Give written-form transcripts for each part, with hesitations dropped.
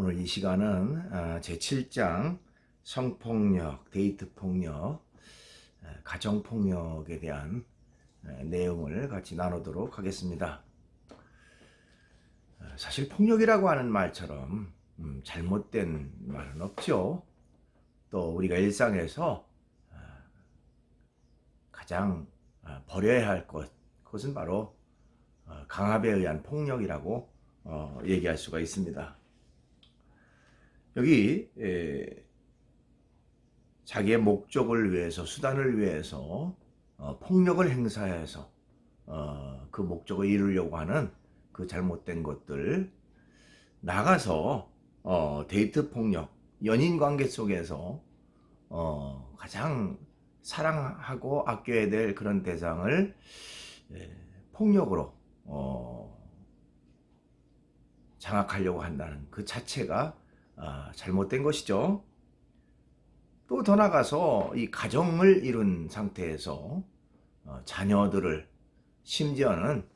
오늘 이 시간은 제7장 성폭력, 데이트폭력, 가정폭력에 대한 내용을 같이 나누도록 하겠습니다. 사실 폭력이라고 하는 말처럼 잘못된 말은 없죠. 또 우리가 일상에서 가장 버려야 할 그것은 바로 강압에 의한 폭력이라고 얘기할 수가 있습니다. 여기 자기의 목적을 위해서, 수단을 위해서 폭력을 행사해서 그 목적을 이루려고 하는 그 잘못된 것들, 나가서 데이트 폭력, 연인 관계 속에서 가장 사랑하고 아껴야 될 그런 대상을 폭력으로 장악하려고 한다는 그 자체가 잘못된 것이죠. 또 더 나가서 이 가정을 이룬 상태에서 자녀들을, 심지어는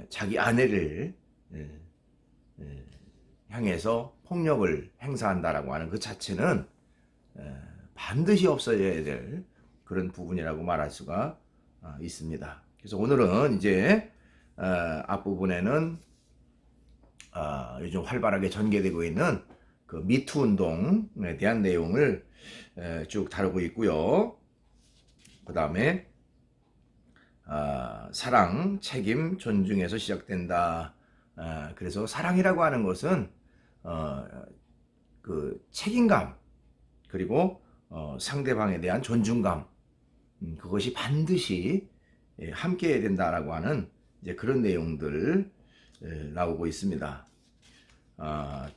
자기 아내를 향해서 폭력을 행사한다라고 하는 그 자체는 반드시 없어져야 될 그런 부분이라고 말할 수가 있습니다. 그래서 오늘은 이제 앞부분에는 요즘 활발하게 전개되고 있는 그 미투 운동에 대한 내용을 쭉 다루고 있고요. 그 다음에 사랑, 책임, 존중에서 시작된다. 그래서 사랑이라고 하는 것은 그 책임감, 그리고 상대방에 대한 존중감, 그것이 반드시 함께 해야 된다라고 하는 이제 그런 내용들 나오고 있습니다.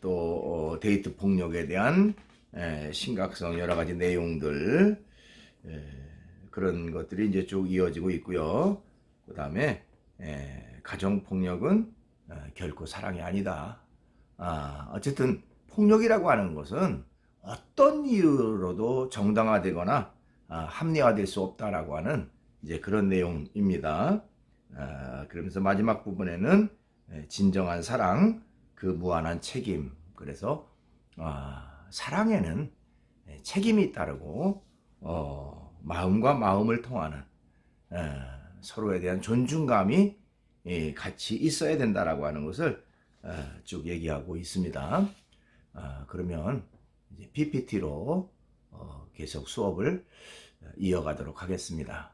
또 데이트 폭력에 대한 심각성, 여러 가지 내용들, 그런 것들이 이제 쭉 이어지고 있고요. 그 다음에 가정 폭력은 결코 사랑이 아니다. 어쨌든 폭력이라고 하는 것은 어떤 이유로도 정당화되거나 합리화될 수 없다라고 하는 이제 그런 내용입니다. 그러면서 마지막 부분에는 진정한 사랑, 그 무한한 책임. 그래서 사랑에는 책임이 따르고 마음과 마음을 통하는 서로에 대한 존중감이 같이 있어야 된다라고 하는 것을 쭉 얘기하고 있습니다. 그러면 이제 PPT로 계속 수업을 이어가도록 하겠습니다.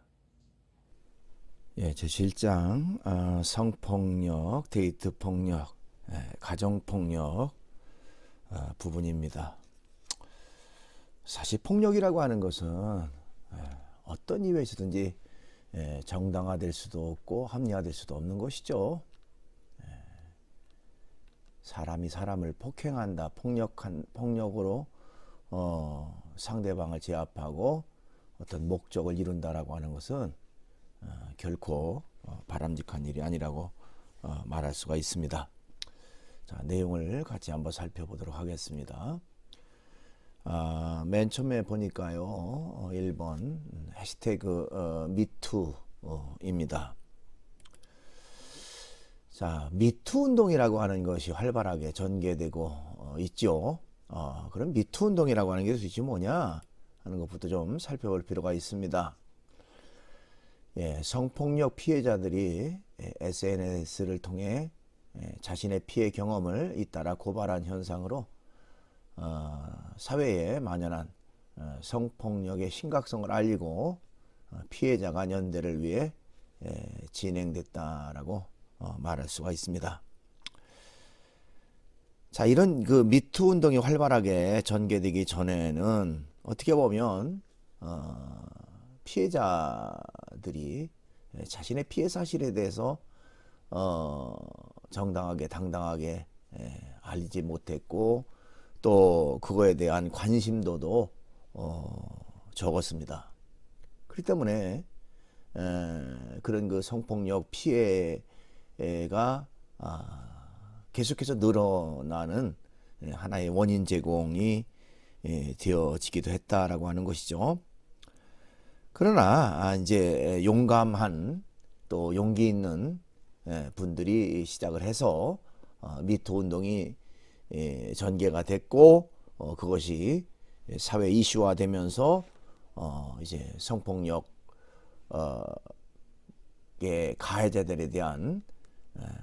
제7장 성폭력, 데이트폭력, 가정폭력 부분입니다. 사실 폭력이라고 하는 것은 어떤 이유에서든지 정당화될 수도 없고 합리화될 수도 없는 것이죠. 사람이 사람을 폭행한다, 폭력으로 상대방을 제압하고 어떤 목적을 이룬다라고 하는 것은 결코 바람직한 일이 아니라고 말할 수가 있습니다. 자, 내용을 같이 한번 살펴보도록 하겠습니다. 맨 처음에 보니까요, 1번 해시태그 미투입니다. 자, 미투 운동이라고 하는 것이 활발하게 전개되고 있죠. 그럼 미투 운동이라고 하는 게 도대체 뭐냐 하는 것부터 좀 살펴볼 필요가 있습니다. 성폭력 피해자들이 SNS를 통해 자신의 피해 경험을 잇따라 고발한 현상으로 사회에 만연한 성폭력의 심각성을 알리고 피해자가 연대를 위해 진행됐다라고 말할 수가 있습니다. 자, 이런 그 미투 운동이 활발하게 전개되기 전에는 어떻게 보면 피해자들이 자신의 피해 사실에 대해서 정당하게 당당하게 알리지 못했고, 또 그거에 대한 관심도도 적었습니다. 그렇기 때문에 그런 그 성폭력 피해가 계속해서 늘어나는 하나의 원인 제공이 되어지기도 했다라고 하는 것이죠. 그러나 이제 용감한, 또 용기 있는 분들이 시작을 해서 미투 운동이 전개가 됐고 그것이 사회 이슈화 되면서 이제 성폭력 가해자들에 대한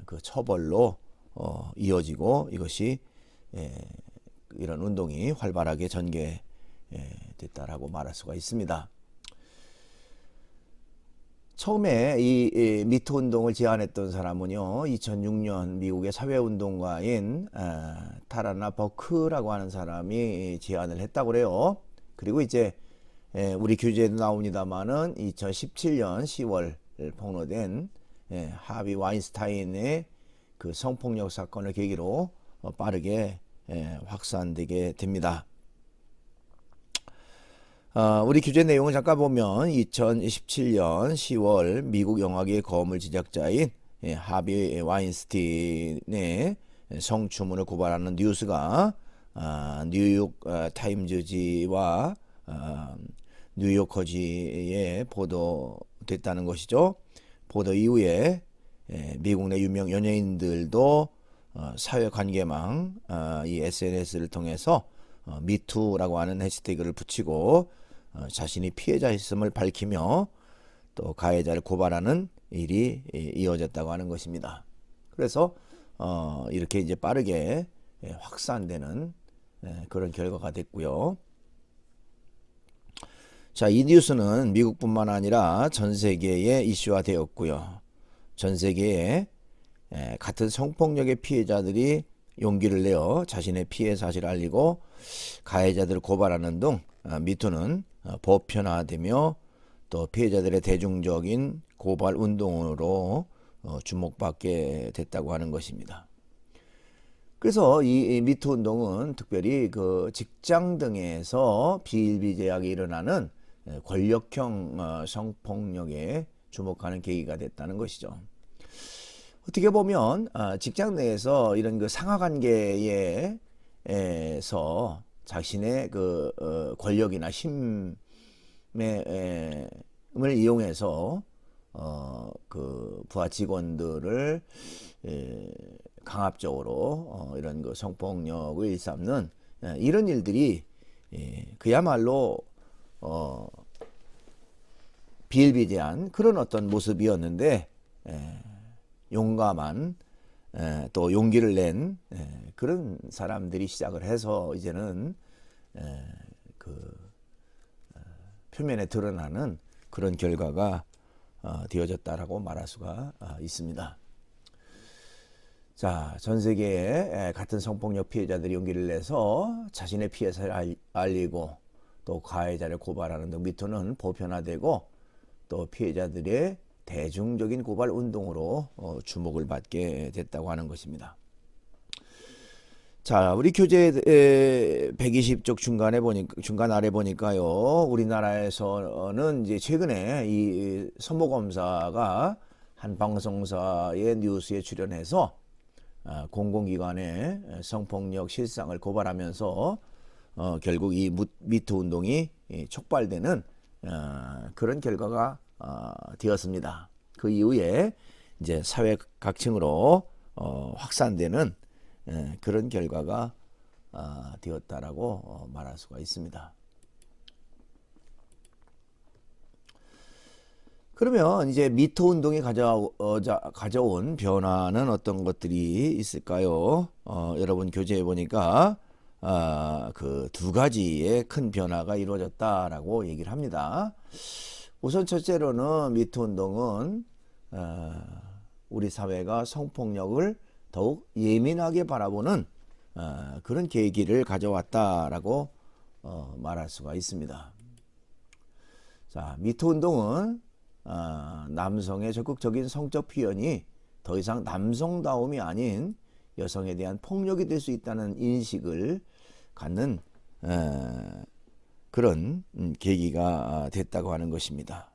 그 처벌로 이어지고 이것이 이런 운동이 활발하게 전개됐다라고 말할 수가 있습니다. 처음에 이 미투 운동을 제안했던 사람은요, 2006년 미국의 사회운동가인 타라나 버크라고 하는 사람이 제안을 했다고 그래요. 그리고 이제 우리 교재에도 나옵니다만은 2017년 10월 폭로된 하비 와인스타인의 그 성폭력 사건을 계기로 빠르게 확산되게 됩니다. 우리 규제 내용을 잠깐 보면 2017년 10월 미국 영화계의 거물 제작자인 하비 와인스타인의 성추문을 고발하는 뉴스가 뉴욕 타임즈지와 뉴요커지에 보도됐다는 것이죠. 보도 이후에 미국 내 유명 연예인들도 사회관계망 이 SNS를 통해서 미투라고 하는 해시태그를 붙이고 자신이 피해자였음을 밝히며 또 가해자를 고발하는 일이 이어졌다고 하는 것입니다. 그래서 이렇게 이제 빠르게 확산되는 그런 결과가 됐고요. 자, 이 뉴스는 미국뿐만 아니라 전 세계에 이슈화 되었고요. 전 세계에 같은 성폭력의 피해자들이 용기를 내어 자신의 피해 사실을 알리고 가해자들을 고발하는 등 미투는 보편화되며 또 피해자들의 대중적인 고발 운동으로 주목받게 됐다고 하는 것입니다. 그래서 이 미투 운동은 특별히 그 직장 등에서 비일비재하게 일어나는 권력형 성폭력에 주목하는 계기가 됐다는 것이죠. 어떻게 보면 직장 내에서 이런 그 상하관계에서 자신의 그 권력이나 힘을 이용해서 그 부하 직원들을 강압적으로 이런 그 성폭력을 일삼는 이런 일들이 그야말로 비일비재한 그런 어떤 모습이었는데 용감한 또 용기를 낸 그런 사람들이 시작을 해서 이제는 그 표면에 드러나는 그런 결과가 되어졌다라고 말할 수가 있습니다. 자, 전 세계에 같은 성폭력 피해자들이 용기를 내서 자신의 피해 사실을 알리고 또 가해자를 고발하는 등 미투는 보편화되고 또 피해자들의 대중적인 고발 운동으로 주목을 받게 됐다고 하는 것입니다. 자, 우리 교재 120쪽 중간 아래 보니까요, 우리나라에서는 이제 최근에 이 서모 검사가 한 방송사의 뉴스에 출연해서 공공기관의 성폭력 실상을 고발하면서 결국 이 미투 운동이 촉발되는 그런 결과가 되었습니다. 그 이후에 이제 사회 각층으로 확산되는 그런 결과가 되었다라고 말할 수가 있습니다. 그러면 이제 미투 운동이 가져온 변화는 어떤 것들이 있을까요? 여러분 교재에 보니까 그 두 가지의 큰 변화가 이루어졌다라고 얘기를 합니다. 우선 첫째로는 미투 운동은 우리 사회가 성폭력을 더욱 예민하게 바라보는 그런 계기를 가져왔다라고 말할 수가 있습니다. 자, 미투 운동은 남성의 적극적인 성적 표현이 더 이상 남성다움이 아닌 여성에 대한 폭력이 될 수 있다는 인식을 갖는 그런 계기가 됐다고 하는 것입니다.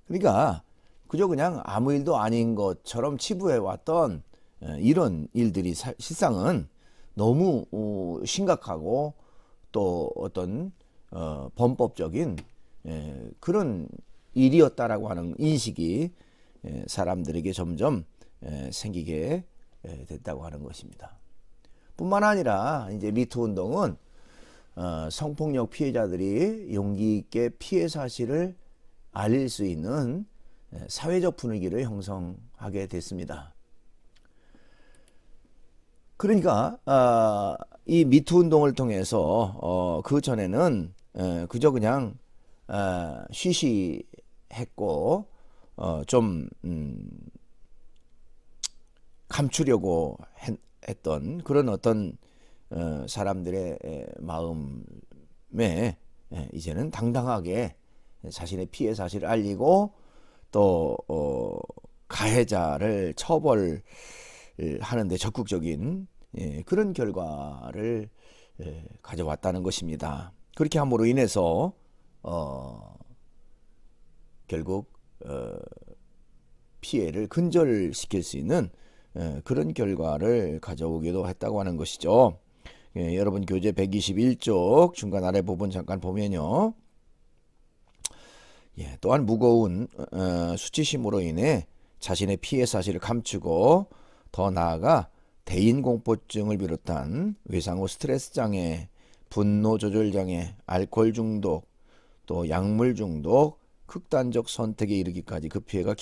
그러니까 그저 그냥 아무 일도 아닌 것처럼 치부해왔던 이런 일들이 실상은 너무 심각하고 또 어떤 범법적인 그런 일이었다라고 하는 인식이 사람들에게 점점 생기게 됐다고 하는 것입니다. 뿐만 아니라 이제 미투 운동은 성폭력 피해자들이 용기 있게 피해 사실을 알릴 수 있는 사회적 분위기를 형성하게 됐습니다. 그러니까 이 미투 운동을 통해서 그 전에는 그저 그냥 쉬쉬했고 좀 감추려고 했던 그런 어떤 사람들의 마음에 이제는 당당하게 자신의 피해 사실을 알리고 또 가해자를 처벌하는 데 적극적인 그런 결과를 가져왔다는 것입니다. 그렇게 함으로 인해서 결국 피해를 근절시킬 수 있는 그런 결과를 가져오기도 했다고 하는 것이죠. 여러분 교재 121쪽 중간 아래 부분 잠깐 보면요. 또한 무거운 수치심으로 인해 자신의 피해 사실을 감추고 더 나아가 대인공포증을 비롯한 외상 후 스트레스 장애, 분노 조절 장애, 알코올 중독, 또 약물 중독, 극단적 선택에 이르기까지 그 피해가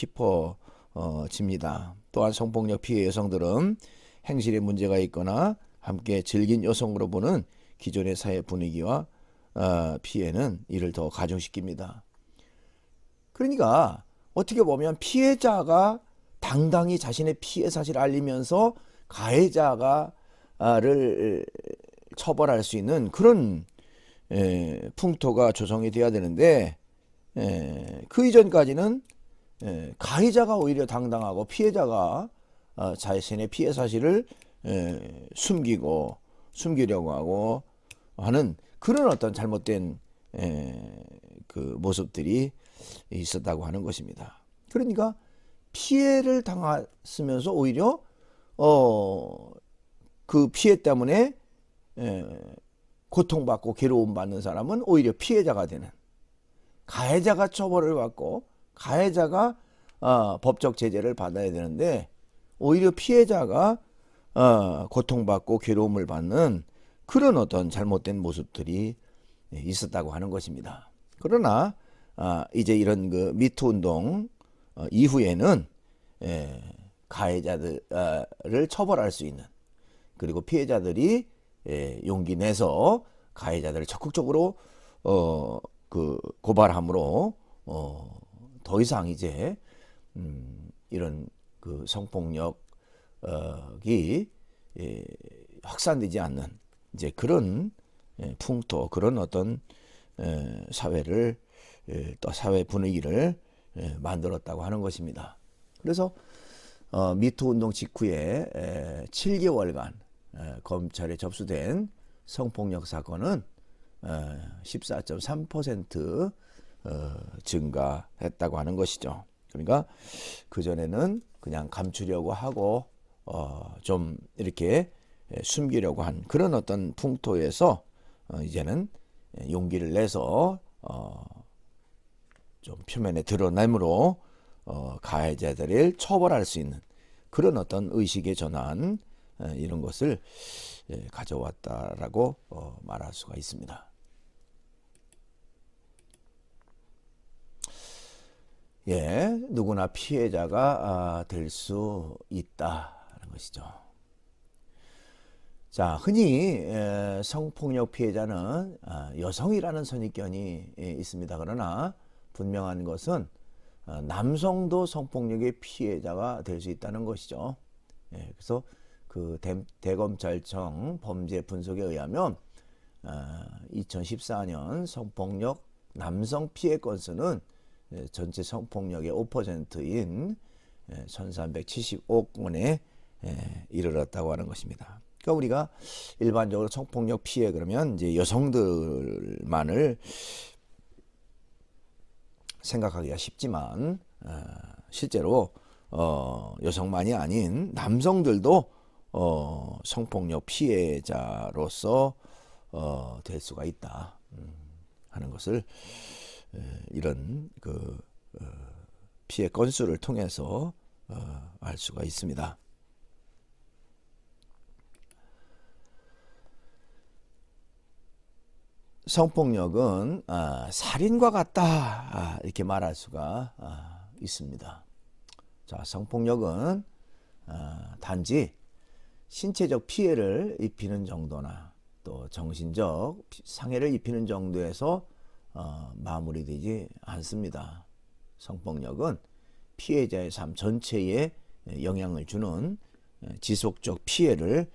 깊어집니다. 또한 성폭력 피해 여성들은 행실에 문제가 있거나 함께 즐긴 여성으로 보는 기존의 사회 분위기와 피해는 이를 더 가중시킵니다. 그러니까 어떻게 보면 피해자가 당당히 자신의 피해 사실을 알리면서 가해자를 처벌할 수 있는 그런 풍토가 조성이 돼야 되는데 그 이전까지는 가해자가 오히려 당당하고 피해자가 자신의 피해 사실을 숨기려고 하고 하는 그런 어떤 잘못된 그 모습들이 있었다고 하는 것입니다. 그러니까 피해를 당했으면서 오히려 그 피해 때문에 고통받고 괴로움받는 사람은 오히려 피해자가 되는, 가해자가 처벌을 받고 가해자가 법적 제재를 받아야 되는데 오히려 피해자가 고통받고 괴로움을 받는 그런 어떤 잘못된 모습들이 있었다고 하는 것입니다. 그러나 이제 이런 그 미투 운동 이후에는 가해자들을 처벌할 수 있는, 그리고 피해자들이 용기 내서 가해자들을 적극적으로 그 고발함으로 더 이상 이제 이런 그 성폭력이 확산되지 않는 이제 그런 풍토, 그런 어떤 사회를 또 사회 분위기를 만들었다고 하는 것입니다. 그래서 미투 운동 직후에 7개월간 검찰에 접수된 성폭력 사건은 14.3% 증가했다고 하는 것이죠. 그러니까 그전에는 그냥 감추려고 하고 좀 이렇게 숨기려고 한 그런 어떤 풍토에서 이제는 용기를 내서 좀 표면에 드러남으로 가해자들을 처벌할 수 있는 그런 어떤 의식의 전환, 이런 것을 가져왔다라고 말할 수가 있습니다. 누구나 피해자가 될 수 있다는 것이죠. 자, 흔히 성폭력 피해자는 여성이라는 선입견이 있습니다. 그러나 분명한 것은 남성도 성폭력의 피해자가 될 수 있다는 것이죠. 그래서 그 대검찰청 범죄 분석에 의하면 2014년 성폭력 남성 피해 건수는 전체 성폭력의 5%인 1375건에 이르렀다고 하는 것입니다. 그러니까 우리가 일반적으로 성폭력 피해 그러면 이제 여성들만을 생각하기가 쉽지만 실제로 여성만이 아닌 남성들도 성폭력 피해자로서 될 수가 있다 하는 것을 이런 그 피해 건수를 통해서 알 수가 있습니다. 성폭력은 살인과 같다 이렇게 말할 수가 있습니다. 자, 성폭력은 단지 신체적 피해를 입히는 정도나 또 정신적 상해를 입히는 정도에서 마무리되지 않습니다. 성폭력은 피해자의 삶 전체에 영향을 주는 지속적 피해를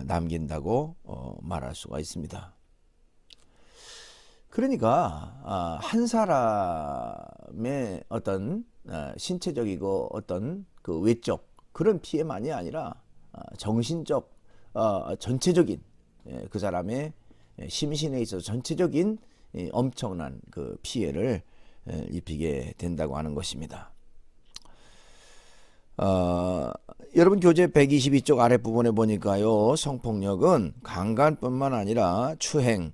남긴다고 말할 수가 있습니다. 그러니까 한 사람의 어떤 신체적이고 어떤 그 외적 그런 피해만이 아니라 정신적 전체적인 그 사람의 심신에 있어서 전체적인 엄청난 그 피해를 입히게 된다고 하는 것입니다. 여러분 교재 122쪽 아랫부분에 보니까요, 성폭력은 강간뿐만 아니라 추행,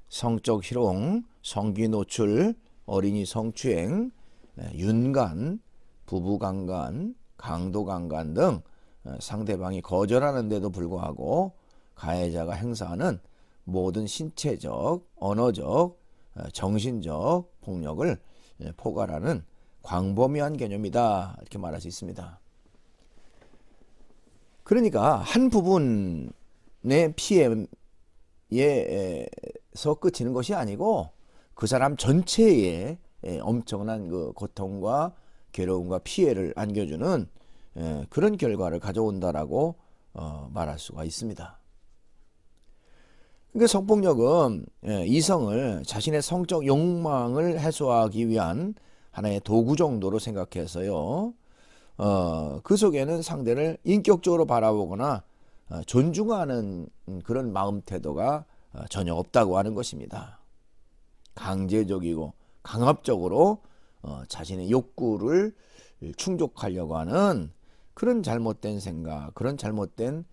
성적 희롱, 성기 노출, 어린이 성추행, 윤간, 부부강간, 강도강간 등 상대방이 거절하는데도 불구하고 가해자가 행사하는 모든 신체적, 언어적, 정신적 폭력을 포괄하는 광범위한 개념이다 이렇게 말할 수 있습니다. 그러니까 한 부분의 피해에서 그치는 것이 아니고 그 사람 전체에 엄청난 그 고통과 괴로움과 피해를 안겨주는 그런 결과를 가져온다라고 말할 수가 있습니다. 그러니까 성폭력은 이성을 자신의 성적 욕망을 해소하기 위한 하나의 도구 정도로 생각해서요, 그 속에는 상대를 인격적으로 바라보거나 존중하는 그런 마음 태도가 전혀 없다고 하는 것입니다. 강제적이고 강압적으로 자신의 욕구를 충족하려고 하는 그런 잘못된 생각, 그런 잘못된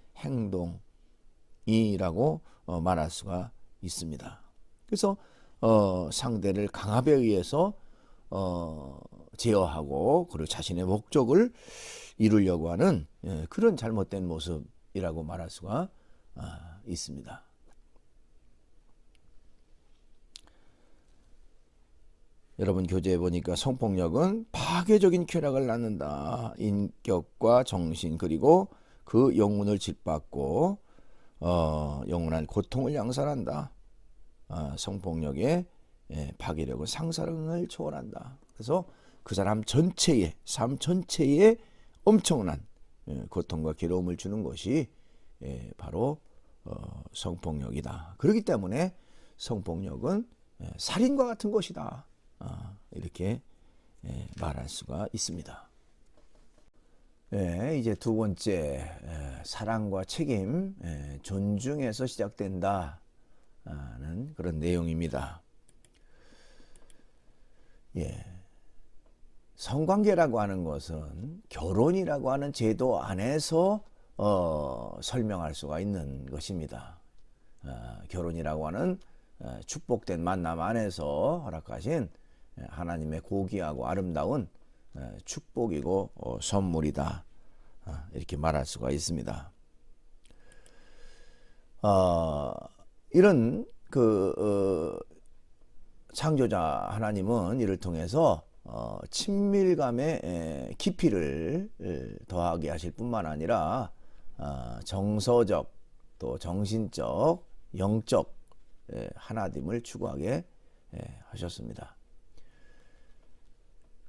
행동이라고 말할 수가 있습니다. 그래서 상대를 강압에 의해서 제어하고 그리고 자신의 목적을 이루려고 하는 그런 잘못된 모습이라고 말할 수가 있습니다. 여러분 교재에 보니까 성폭력은 파괴적인 쾌락을 낳는다. 인격과 정신 그리고 그 영혼을 짓밟고 영원한 고통을 양산한다. 성폭력의 파괴력은 상상을 초월한다. 그래서 그 사람 전체에, 삶 전체에 엄청난 고통과 괴로움을 주는 것이 바로 성폭력이다. 그렇기 때문에 성폭력은 살인과 같은 것이다. 이렇게 말할 수가 있습니다. 이제 두 번째, 사랑과 책임, 존중에서 시작된다는 그런 내용입니다. 성관계라고 하는 것은 결혼이라고 하는 제도 안에서 설명할 수가 있는 것입니다. 결혼이라고 하는 축복된 만남 안에서 허락하신 하나님의 고귀하고 아름다운 축복이고 선물이다 이렇게 말할 수가 있습니다. 이런 그 창조자 하나님은 이를 통해서 친밀감의 깊이를 더하게 하실 뿐만 아니라 정서적 또 정신적 영적 하나됨을 추구하게 하셨습니다.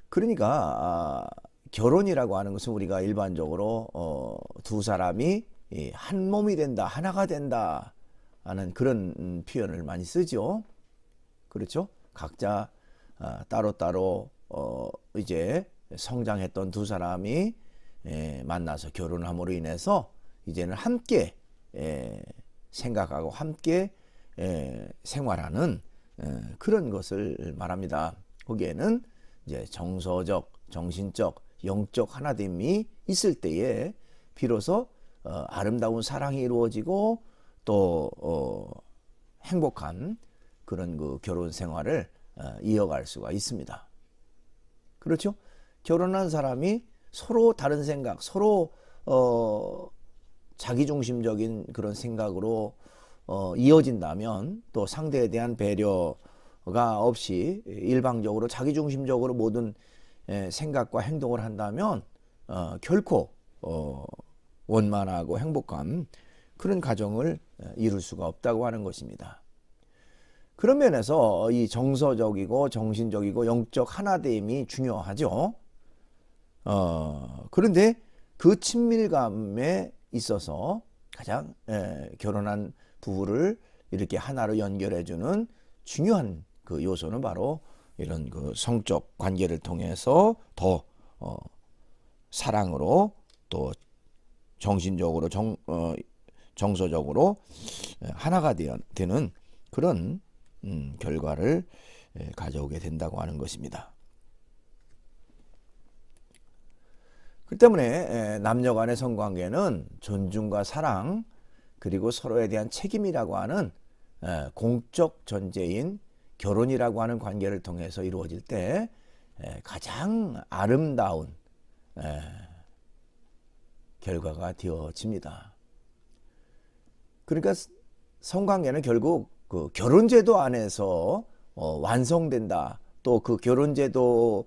그러니까 결혼이라고 하는 것은 우리가 일반적으로 두 사람이 한 몸이 된다, 하나가 된다 하는 그런 표현을 많이 쓰죠. 그렇죠? 각자 따로따로 이제 성장했던 두 사람이 만나서 결혼함으로 인해서 이제는 함께 생각하고 함께 생활하는 그런 것을 말합니다. 거기에는 이제 정서적, 정신적, 영적 하나됨이 있을 때에 비로소 아름다운 사랑이 이루어지고 또 행복한 그런 그 결혼 생활을 이어갈 수가 있습니다. 그렇죠? 결혼한 사람이 서로 다른 생각, 서로 자기중심적인 그런 생각으로 이어진다면, 또 상대에 대한 배려가 없이 일방적으로 자기중심적으로 모든 생각과 행동을 한다면 결코 원만하고 행복한 그런 가정을 이룰 수가 없다고 하는 것입니다. 그런 면에서 이 정서적이고 정신적이고 영적 하나됨이 중요하죠. 그런데 그 친밀감에 있어서 가장 결혼한 부부를 이렇게 하나로 연결해주는 중요한 그 요소는 바로 이런 그 성적 관계를 통해서 더 사랑으로, 또 정신적으로 정서적으로 하나가 되는 그런 결과를 가져오게 된다고 하는 것입니다. 그 때문에 남녀 간의 성관계는 존중과 사랑, 그리고 서로에 대한 책임이라고 하는 공적 전제인 결혼이라고 하는 관계를 통해서 이루어질 때 가장 아름다운 결과가 되어집니다. 그러니까 성관계는 결국 그 결혼제도 안에서 완성된다. 또 그 결혼제도를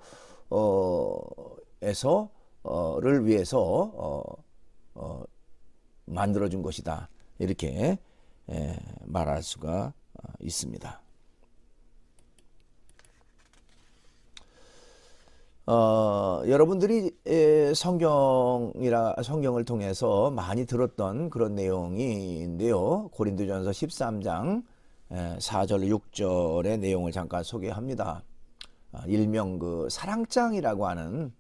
위해서 만들어준 것이다. 이렇게 말할 수가 있습니다. 여러분들이 성경을 통해서 많이 들었던 그런 내용인데요. 고린도전서 13장 4절 6절의 내용을 잠깐 소개합니다. 일명 그 사랑장이라고 하는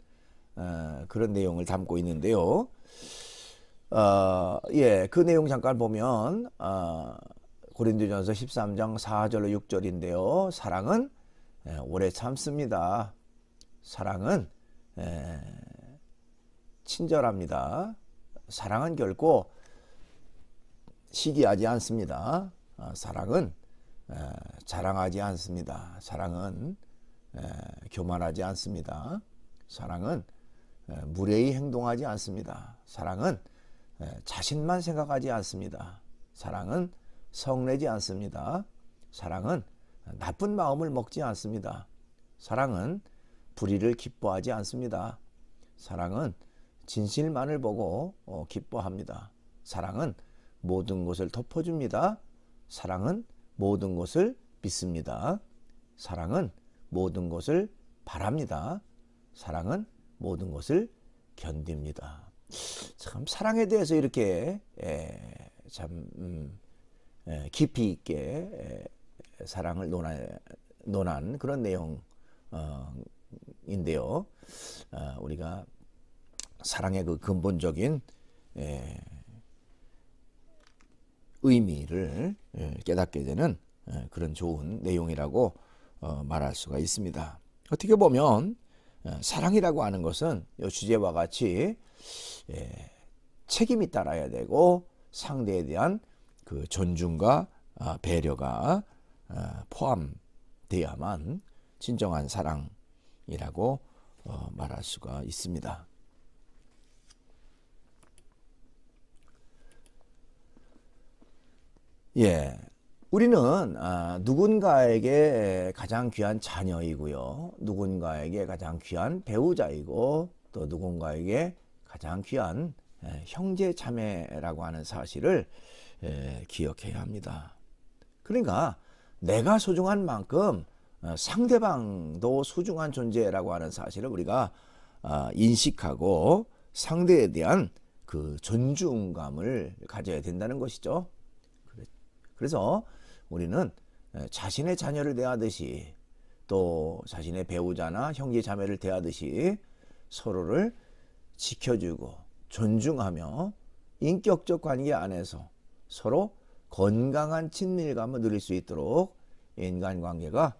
그런 내용을 담고 있는데요. 그 내용 잠깐 보면 고린도전서 13장 4절로 6절인데요. 사랑은 오래 참습니다. 사랑은 친절합니다. 사랑은 결코 시기하지 않습니다. 사랑은 자랑하지 않습니다. 사랑은 교만하지 않습니다. 사랑은 무례히 행동하지 않습니다. 사랑은 자신만 생각하지 않습니다. 사랑은 성내지 않습니다. 사랑은 나쁜 마음을 먹지 않습니다. 사랑은 불의를 기뻐하지 않습니다. 사랑은 진실만을 보고 기뻐합니다. 사랑은 모든 것을 덮어줍니다. 사랑은 모든 것을 믿습니다. 사랑은 모든 것을 바랍니다. 사랑은 모든 것을 견딥니다. 참 사랑에 대해서 이렇게 참 깊이 있게 사랑을 논한 그런 내용인데요. 우리가 사랑의 그 근본적인 의미를 깨닫게 되는 그런 좋은 내용이라고 말할 수가 있습니다. 어떻게 보면 사랑이라고 하는 것은 이 주제와 같이 책임이 따라야 되고 상대에 대한 그 존중과 배려가 포함되어야만 진정한 사랑이라고 말할 수가 있습니다. 우리는 누군가에게 가장 귀한 자녀이고요. 누군가에게 가장 귀한 배우자이고, 또 누군가에게 가장 귀한 형제 자매라고 하는 사실을 기억해야 합니다. 그러니까 내가 소중한 만큼 상대방도 소중한 존재라고 하는 사실을 우리가 인식하고 상대에 대한 그 존중감을 가져야 된다는 것이죠. 그래서 우리는 자신의 자녀를 대하듯이, 또 자신의 배우자나 형제 자매를 대하듯이 서로를 지켜주고 존중하며 인격적 관계 안에서 서로 건강한 친밀감을 누릴 수 있도록 인간관계가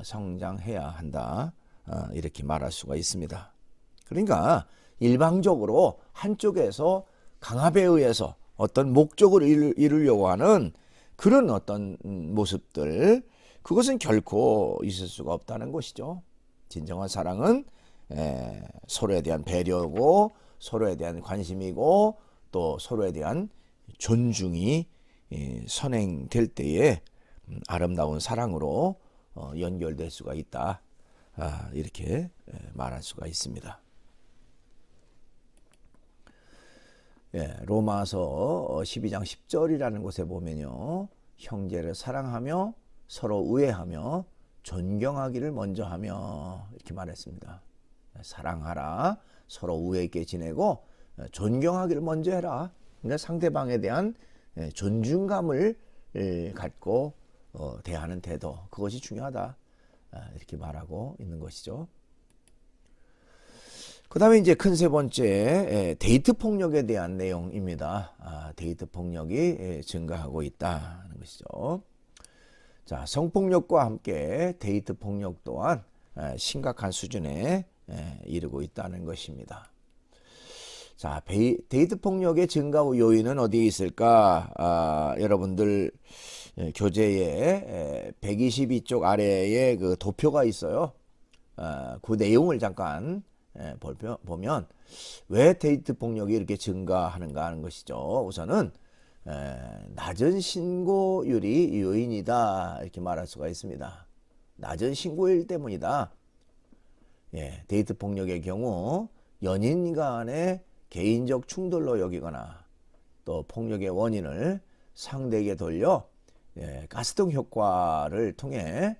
성장해야 한다, 이렇게 말할 수가 있습니다. 그러니까 일방적으로 한쪽에서 강압에 의해서 어떤 목적을 이루려고 하는 그런 어떤 모습들, 그것은 결코 있을 수가 없다는 것이죠. 진정한 사랑은 서로에 대한 배려고, 서로에 대한 관심이고, 또 서로에 대한 존중이 선행될 때에 아름다운 사랑으로 연결될 수가 있다. 이렇게 말할 수가 있습니다. 로마서 12장 10절이라는 곳에 보면요. 형제를 사랑하며 서로 우애하며 존경하기를 먼저 하며 이렇게 말했습니다. 사랑하라. 서로 우애 있게 지내고 존경하기를 먼저 해라. 그러니까 상대방에 대한 존중감을 갖고 대하는 태도, 그것이 중요하다. 이렇게 말하고 있는 것이죠. 그 다음에 이제 큰 세 번째, 데이트 폭력에 대한 내용입니다. 데이트 폭력이 증가하고 있다는 것이죠. 자, 성폭력과 함께 데이트 폭력 또한 심각한 수준에 이르고 있다는 것입니다. 자, 데이트 폭력의 증가 요인은 어디에 있을까? 여러분들 교재에 122쪽 아래에 그 도표가 있어요. 그 내용을 잠깐 보면 왜 데이트 폭력이 이렇게 증가하는가 하는 것이죠. 우선은 낮은 신고율이 요인이다 이렇게 말할 수가 있습니다. 낮은 신고율 때문이다. 데이트 폭력의 경우 연인 간의 개인적 충돌로 여기거나 또 폭력의 원인을 상대에게 돌려 가스통 효과를 통해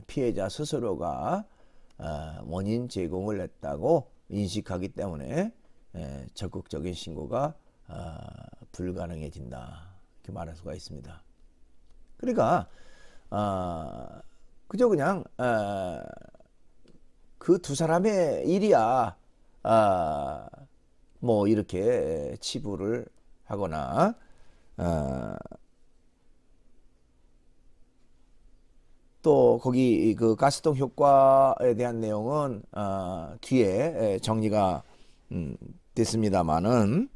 피해자 스스로가 원인 제공을 했다고 인식하기 때문에 적극적인 신고가 불가능해진다 이렇게 말할 수가 있습니다. 그러니까 그저 그냥 그 두 사람의 일이야 뭐 이렇게 치부를 하거나 또 거기 그 가스통 효과에 대한 내용은 뒤에 정리가 됐습니다만은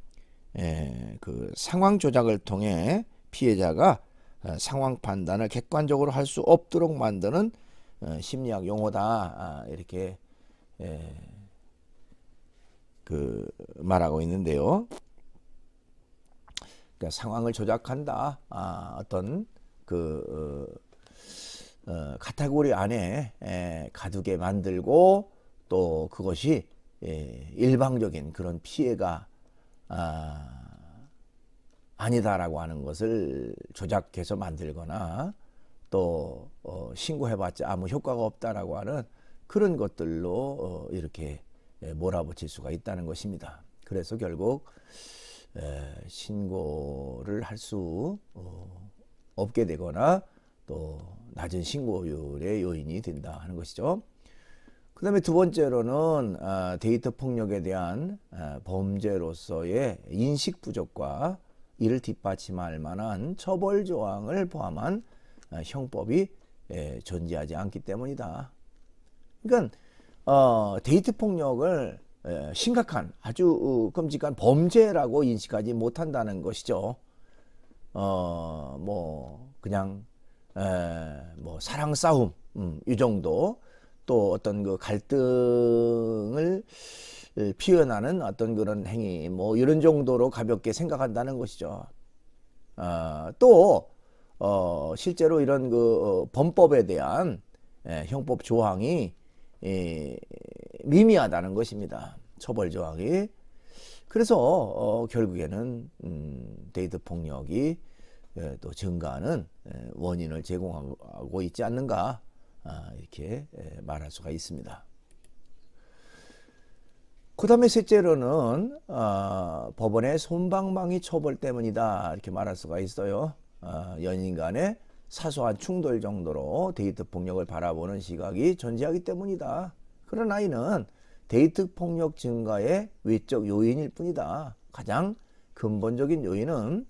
그 상황 조작을 통해 피해자가 상황 판단을 객관적으로 할 수 없도록 만드는 심리학 용어다 이렇게 그 말하고 있는데요. 그러니까 상황을 조작한다. 어떤 그 카테고리 안에 가두게 만들고 또 그것이 일방적인 그런 피해가 아니다라고 하는 것을 조작해서 만들거나 또 신고해봤자 아무 효과가 없다라고 하는 그런 것들로 이렇게 몰아붙일 수가 있다는 것입니다. 그래서 결국 신고를 할 수 없게 되거나 또 낮은 신고율의 요인이 된다 하는 것이죠. 그 다음에 두 번째로는 데이트 폭력에 대한 범죄로서의 인식 부족과 이를 뒷받침할 만한 처벌 조항을 포함한 형법이 존재하지 않기 때문이다. 그러니까 데이트 폭력을 심각한 아주 끔찍한 범죄라고 인식하지 못한다는 것이죠. 뭐 그냥 뭐 사랑 싸움 이 정도 또 어떤 그 갈등을 피어나는 어떤 그런 행위 뭐 이런 정도로 가볍게 생각한다는 것이죠. 또 실제로 이런 그 범법에 대한 형법 조항이 미미하다는 것입니다. 처벌 조항이. 그래서 결국에는 데이트 폭력이 또 증가하는 원인을 제공하고 있지 않는가 이렇게 말할 수가 있습니다. 그 다음에 셋째로는 법원의 솜방망이 처벌 때문이다 이렇게 말할 수가 있어요. 연인 간의 사소한 충돌 정도로 데이트 폭력을 바라보는 시각이 존재하기 때문이다. 그러나 이는 데이트 폭력 증가의 외적 요인일 뿐이다. 가장 근본적인 요인은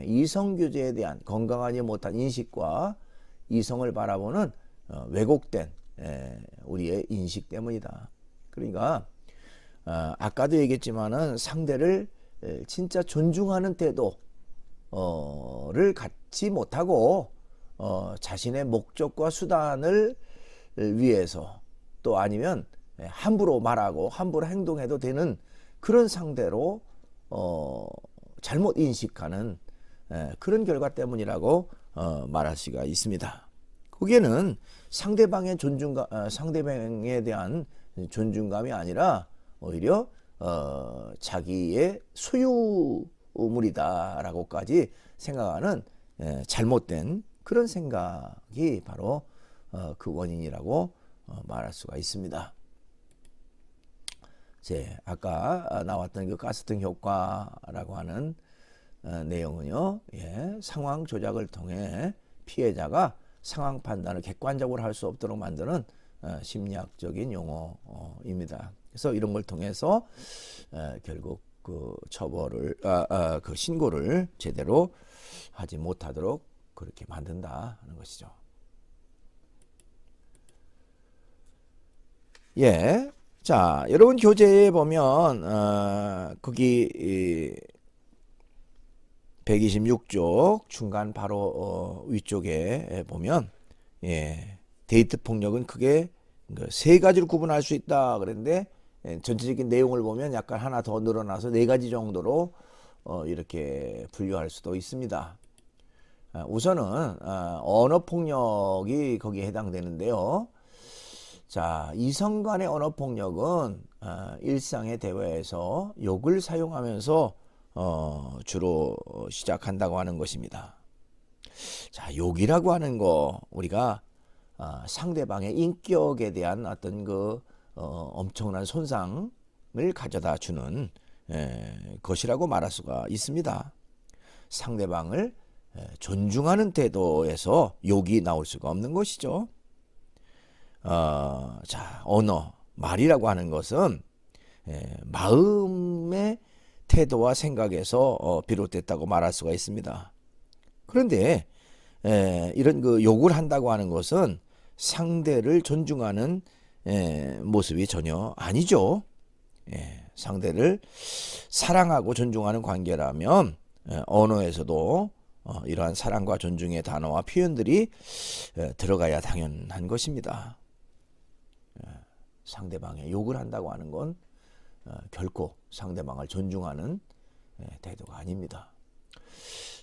이성 교제에 대한 건강하지 못한 인식과 이성을 바라보는 왜곡된 우리의 인식 때문이다. 그러니까 아까도 얘기했지만은 상대를 진짜 존중하는 태도를 갖지 못하고 자신의 목적과 수단을 위해서 또 아니면 함부로 말하고 함부로 행동해도 되는 그런 상대로 잘못 인식하는 그런 결과 때문이라고 말할 수가 있습니다. 거기에는 상대방에 대한 존중감이 아니라 오히려 자기의 소유물이다라고까지 생각하는 잘못된 그런 생각이 바로 그 원인이라고 말할 수가 있습니다. 아까 나왔던 그 가스등 효과라고 하는 내용은요, 상황 조작을 통해 피해자가 상황 판단을 객관적으로 할 수 없도록 만드는 심리학적인 용어입니다. 그래서 이런 걸 통해서 결국 그 처벌을 그 신고를 제대로 하지 못하도록 그렇게 만든다는 것이죠. 자, 여러분 교재에 보면 거기 126쪽 중간 바로 위쪽에 보면 데이트 폭력은 크게 세 가지로 구분할 수 있다 그랬는데 전체적인 내용을 보면 약간 하나 더 늘어나서 네 가지 정도로 이렇게 분류할 수도 있습니다. 우선은 언어 폭력이 거기에 해당되는데요. 자, 이성 간의 언어 폭력은 일상의 대화에서 욕을 사용하면서 주로 시작한다고 하는 것입니다. 자, 욕이라고 하는 거 우리가 상대방의 인격에 대한 어떤 그 엄청난 손상을 가져다 주는 것이라고 말할 수가 있습니다. 상대방을 존중하는 태도에서 욕이 나올 수가 없는 것이죠. 자, 언어, 말이라고 하는 것은 마음의 태도와 생각에서 비롯됐다고 말할 수가 있습니다. 그런데 이런 그 욕을 한다고 하는 것은 상대를 존중하는 모습이 전혀 아니죠. 상대를 사랑하고 존중하는 관계라면 언어에서도 이러한 사랑과 존중의 단어와 표현들이 들어가야 당연한 것입니다. 상대방의 욕을 한다고 하는 건 결코 상대방을 존중하는 태도가 아닙니다.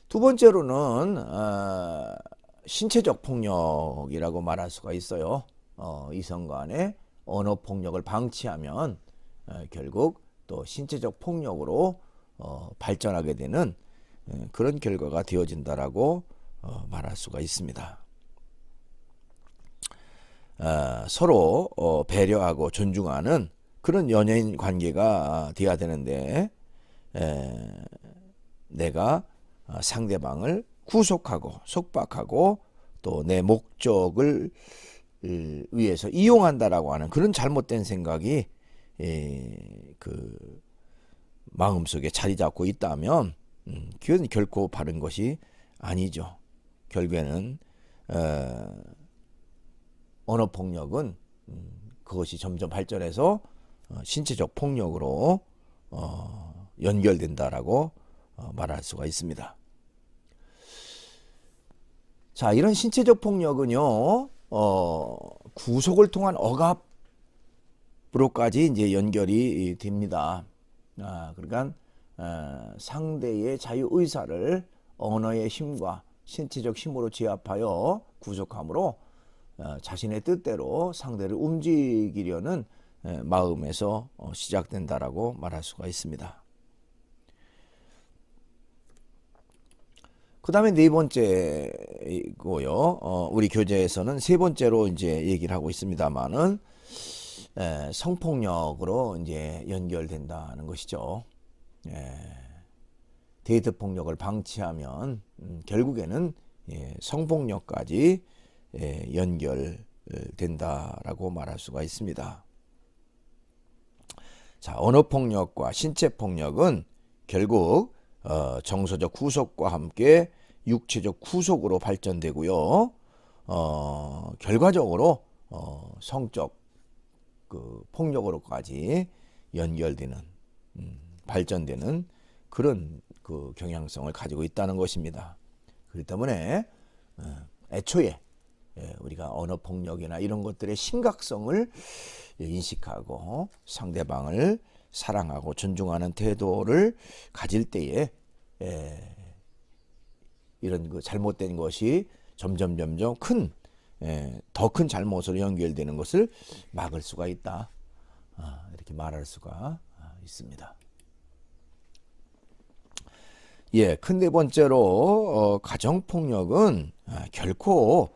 두 번째로는 신체적 폭력이라고 말할 수가 있어요. 이성 간의 언어 폭력을 방치하면 결국 또 신체적 폭력으로 발전하게 되는 그런 결과가 되어진다라고 말할 수가 있습니다. 서로 배려하고 존중하는 그런 연예인 관계가 돼야 되는데 내가 상대방을 구속하고 속박하고 또 내 목적을 위해서 이용한다라고 하는 그런 잘못된 생각이 그 마음속에 자리 잡고 있다면 그건 결코 바른 것이 아니죠. 결국에는 언어 폭력은 그것이 점점 발전해서 신체적 폭력으로 연결된다라고 말할 수가 있습니다. 자, 이런 신체적 폭력은요, 구속을 통한 억압으로까지 이제 연결이 됩니다. 그러니까 상대의 자유 의사를 언어의 힘과 신체적 힘으로 제압하여 구속함으로 자신의 뜻대로 상대를 움직이려는 마음에서 시작된다라고 말할 수가 있습니다. 그 다음에 네 번째고요. 우리 교재에서는 세 번째로 이제 얘기를 하고 있습니다만은 성폭력으로 이제 연결된다는 것이죠. 데이트 폭력을 방치하면 결국에는 성폭력까지 연결된다라고 말할 수가 있습니다. 자, 언어 폭력과 신체 폭력은 결국 정서적 구속과 함께 육체적 구속으로 발전되고요. 결과적으로 성적 그 폭력으로까지 연결되는 발전되는 그런 그 경향성을 가지고 있다는 것입니다. 그렇기 때문에 애초에 우리가 언어 폭력이나 이런 것들의 심각성을 인식하고 상대방을 사랑하고 존중하는 태도를 가질 때에 이런 그 잘못된 것이 점점 큰 더 큰 잘못으로 연결되는 것을 막을 수가 있다. 이렇게 말할 수가 있습니다. 예, 큰 네 번째로 가정폭력은 결코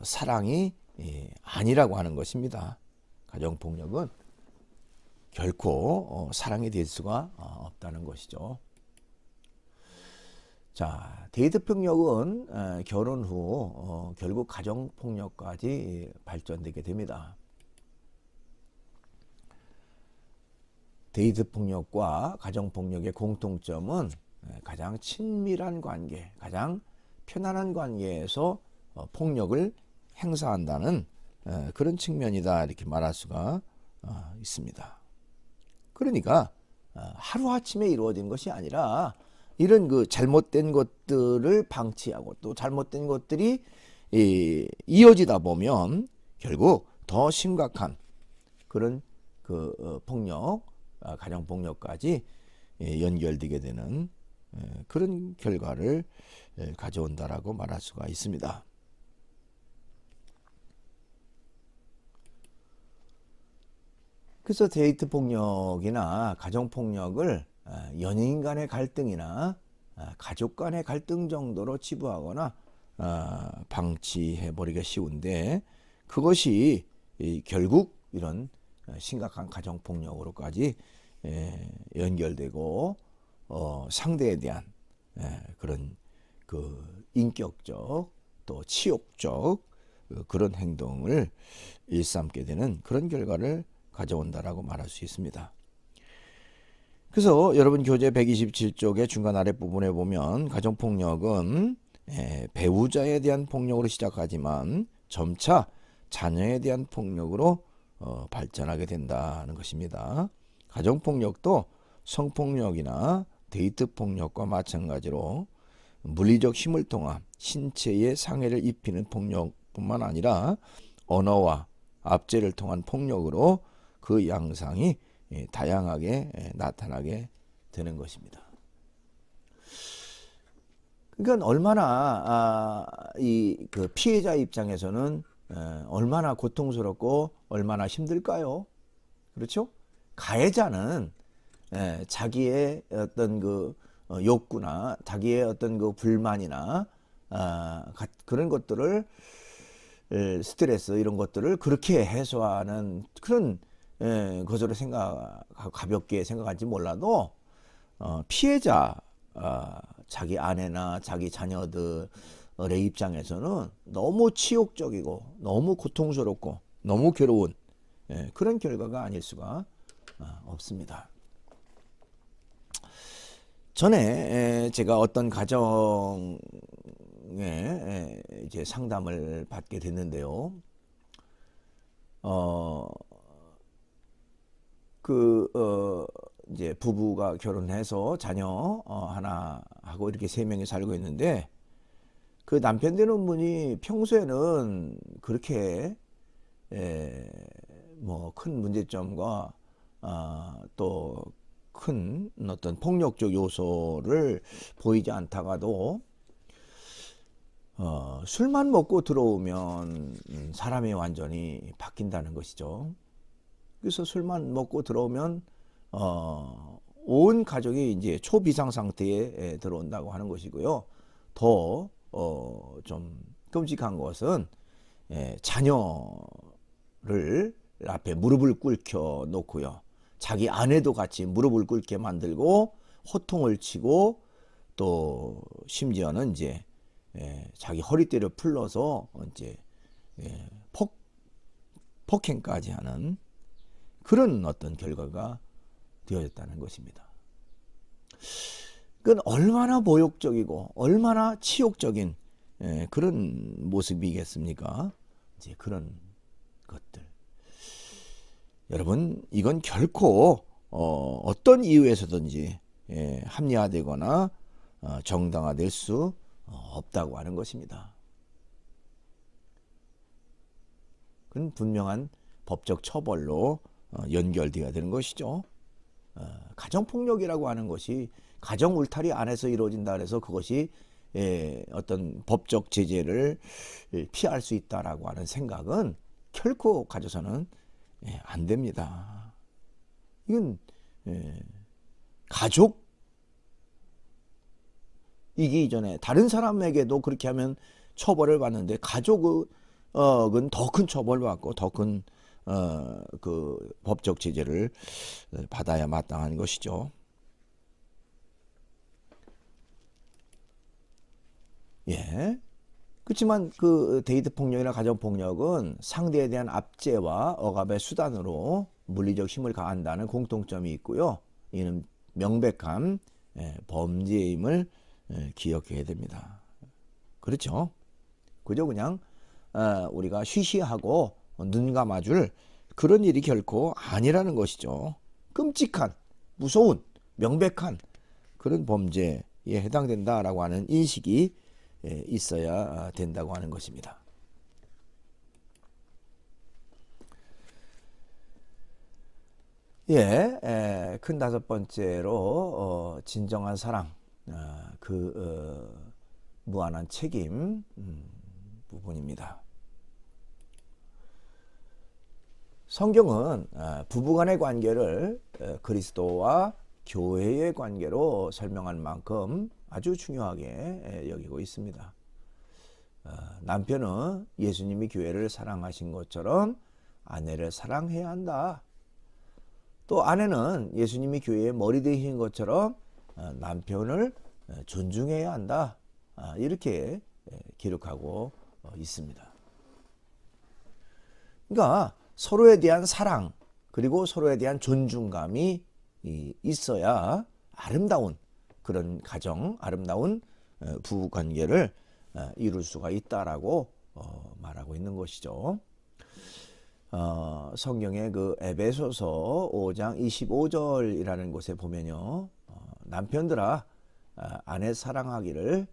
사랑이 아니라고 하는 것입니다. 가정폭력은 결코 사랑이 될 수가 없다는 것이죠. 자, 데이트폭력은 결혼 후 결국 가정폭력까지 발전되게 됩니다. 데이트폭력과 가정폭력의 공통점은 가장 친밀한 관계, 가장 편안한 관계에서 폭력을 행사한다는 그런 측면이다 이렇게 말할 수가 있습니다. 그러니까 하루아침에 이루어진 것이 아니라 이런 그 잘못된 것들을 방치하고 또 잘못된 것들이 이어지다 보면 결국 더 심각한 그런 그 폭력, 가정폭력까지 연결되게 되는 그런 결과를 가져온다라고 말할 수가 있습니다. 그래서 데이트 폭력이나 가정 폭력을 연인 간의 갈등이나 가족 간의 갈등 정도로 치부하거나 방치해 버리기가 쉬운데 그것이 결국 이런 심각한 가정 폭력으로까지 연결되고 상대에 대한 그런 그 인격적 또 치욕적 그런 행동을 일삼게 되는 그런 결과를 가져온다라고 말할 수 있습니다. 그래서 여러분 교재 127쪽의 중간 아랫부분에 보면 가정폭력은 배우자에 대한 폭력으로 시작하지만 점차 자녀에 대한 폭력으로 발전하게 된다는 것입니다. 가정폭력도 성폭력이나 데이트폭력과 마찬가지로 물리적 힘을 통한 신체에 상해를 입히는 폭력뿐만 아니라 언어와 압제를 통한 폭력으로 그 양상이 다양하게 나타나게 되는 것입니다. 그러니까 얼마나 이 그 피해자 입장에서는 얼마나 고통스럽고 얼마나 힘들까요? 그렇죠? 가해자는 자기의 어떤 그 욕구나 자기의 어떤 그 불만이나 그런 것들을 스트레스 이런 것들을 그렇게 해소하는 그런 것으로 생각하고 가볍게 생각할지 몰라도 피해자 자기 아내나 자기 자녀들의 입장에서는 너무 치욕적이고 너무 고통스럽고 너무 괴로운 그런 결과가 아닐 수가 없습니다. 전에 제가 어떤 가정에 이제 상담을 받게 됐는데요. 이제 부부가 결혼해서 자녀 하나 하고 이렇게 3명이 살고 있는데 그 남편 되는 분이 평소에는 그렇게 뭐 큰 문제점과 또 큰 어떤 폭력적 요소를 보이지 않다가도 술만 먹고 들어오면 사람이 완전히 바뀐다는 것이죠. 그래서 술만 먹고 들어오면 온 가족이 이제 초비상 상태에 들어온다고 하는 것이고요. 더 좀 끔찍한 것은 자녀를 앞에 무릎을 꿇혀 놓고요. 자기 아내도 같이 무릎을 꿇게 만들고 호통을 치고 또 심지어는 이제 자기 허리띠를 풀러서 이제 폭행까지 하는 그런 어떤 결과가 되어졌다는 것입니다. 그건 얼마나 모욕적이고 얼마나 치욕적인 그런 모습이겠습니까? 이제 그런 것들. 여러분, 이건 결코 어떤 이유에서든지 합리화되거나 정당화될 수 없다고 하는 것입니다. 그건 분명한 법적 처벌로 연결되어야 되는 것이죠. 가정폭력이라고 하는 것이 가정 울타리 안에서 이루어진다 그래서 그것이 어떤 법적 제재를 피할 수 있다라고 하는 생각은 결코 가져서는 안 됩니다. 이건 가족이기 이전에 다른 사람에게도 그렇게 하면 처벌을 받는데 가족은 더 큰 처벌을 받고 더 큰 그 법적 제재를 받아야 마땅한 것이죠. 예. 그렇지만 그 데이트 폭력이나 가정 폭력은 상대에 대한 압제와 억압의 수단으로 물리적 힘을 가한다는 공통점이 있고요. 이는 명백한 범죄임을 기억해야 됩니다. 그렇죠? 그저 그냥 우리가 쉬쉬하고 눈 감아줄 그런 일이 결코 아니라는 것이죠. 끔찍한, 무서운, 명백한 그런 범죄에 해당된다라고 하는 인식이 있어야 된다고 하는 것입니다. 큰 다섯 번째로 진정한 사랑, 무한한 책임 부분입니다. 성경은 부부간의 관계를 그리스도와 교회의 관계로 설명한 만큼 아주 중요하게 여기고 있습니다. 남편은 예수님이 교회를 사랑하신 것처럼 아내를 사랑해야 한다. 또 아내는 예수님이 교회의 머리 되신 것처럼 남편을 존중해야 한다. 이렇게 기록하고 있습니다. 그러니까 서로에 대한 사랑 그리고 서로에 대한 존중감이 있어야 아름다운 그런 가정, 아름다운 부부관계를 이룰 수가 있다라고 말하고 있는 것이죠. 성경의 그 에베소서 5장 25절이라는 곳에 보면요, 남편들아 아내 사랑하기를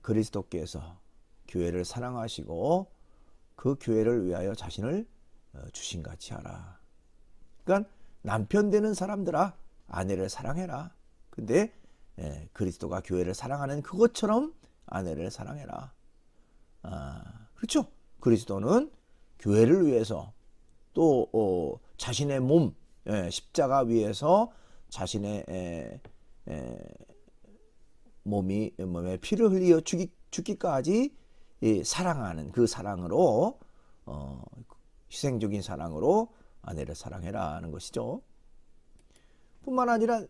그리스도께서 교회를 사랑하시고 그 교회를 위하여 자신을 주신같이 하라. 그러니까 남편 되는 사람들아 아내를 사랑해라. 근데 그리스도가 교회를 사랑하는 그것처럼 아내를 사랑해라. 그렇죠? 그리스도는 교회를 위해서 또 자신의 몸 십자가 위에서 자신의 몸에 피를 흘려 죽기까지 사랑하는 그 사랑으로 희생적인 사랑으로 아내를 사랑해라 하는 것이죠. 뿐만 아니라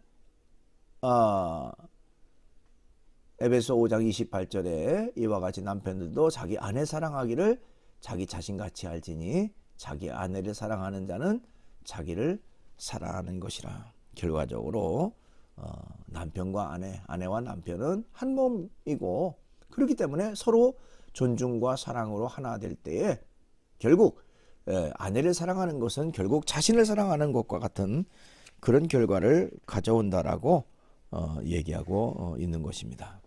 에베소 5장 28절에 이와 같이 남편들도 자기 아내 사랑하기를 자기 자신같이 알지니 자기 아내를 사랑하는 자는 자기를 사랑하는 것이라. 결과적으로 남편과 아내와 남편은 한 몸이고 그렇기 때문에 서로 존중과 사랑으로 하나 될 때에 결국 아내를 사랑하는 것은 결국 자신을 사랑하는 것과 같은 그런 결과를 가져온다라고 얘기하고 있는 것입니다.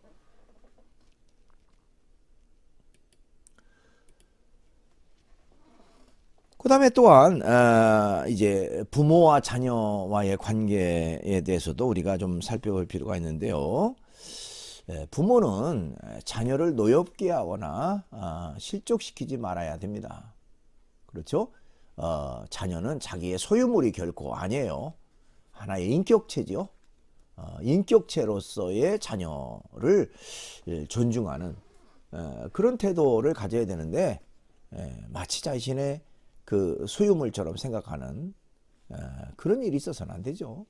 그 다음에 또한 이제 부모와 자녀와의 관계에 대해서도 우리가 좀 살펴볼 필요가 있는데요. 부모는 자녀를 노엽게 하거나 실족시키지 말아야 됩니다. 그렇죠? 자녀는 자기의 소유물이 결코 아니에요. 하나의 인격체죠. 인격체로서의 자녀를 존중하는 그런 태도를 가져야 되는데 마치 자신의 그 소유물처럼 생각하는 그런 일이 있어서는 안 되죠.